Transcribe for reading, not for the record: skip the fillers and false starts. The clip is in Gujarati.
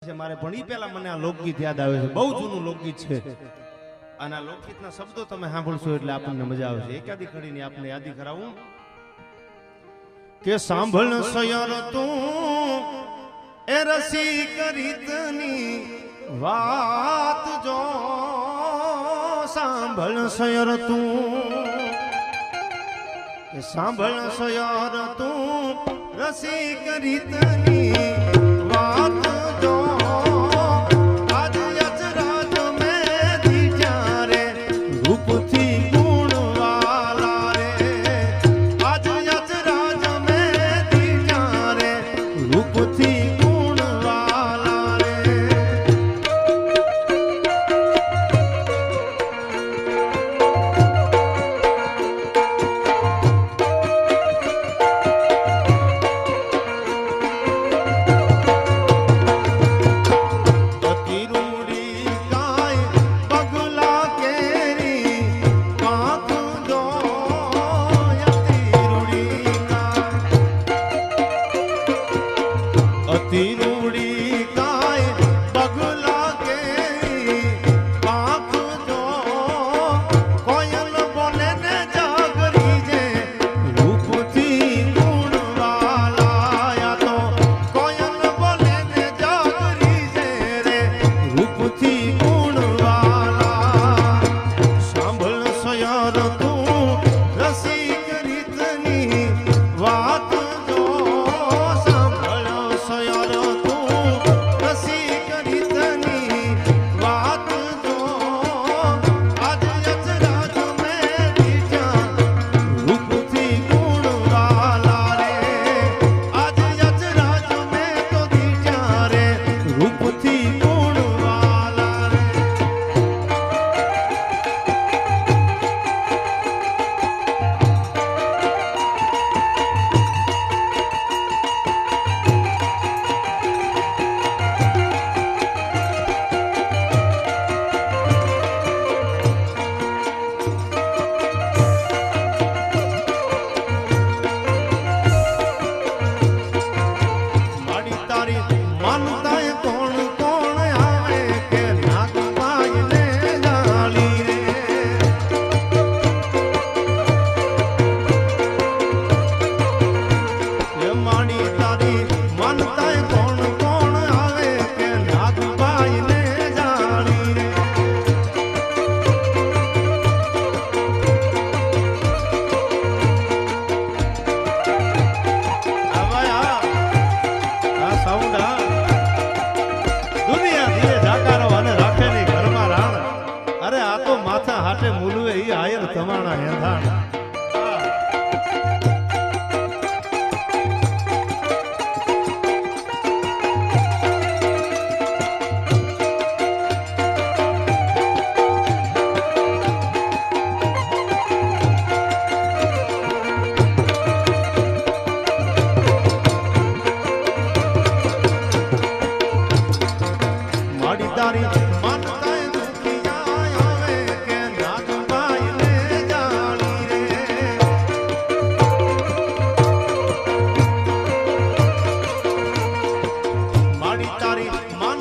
છે મારે પણ ઈ પહેલા મને આ લોકગીત યાદ આવે છે, બહુ જૂનું લોકગીત છે અને આ લોકગીતના શબ્દો તમે સાંભળશો એટલે આપણને મજા આવશે. એકાદી ઘડીની આપને યાદી કરાવું કે સાંભળ સયર તું એ રસિક રીતની વાત જો, સાંભળ સયર તું કે સાંભળ સયર તું રસિક રીતની વાત જો, આજ અચરજ મેં દીઠા રે રૂપથી ગુણવાલા રે, આજ અચરજ મેં દીઠા રે રૂપથી મૂલવે ઈ આયર તમાણા હેધાણ. માડી તારી મારી તારી માન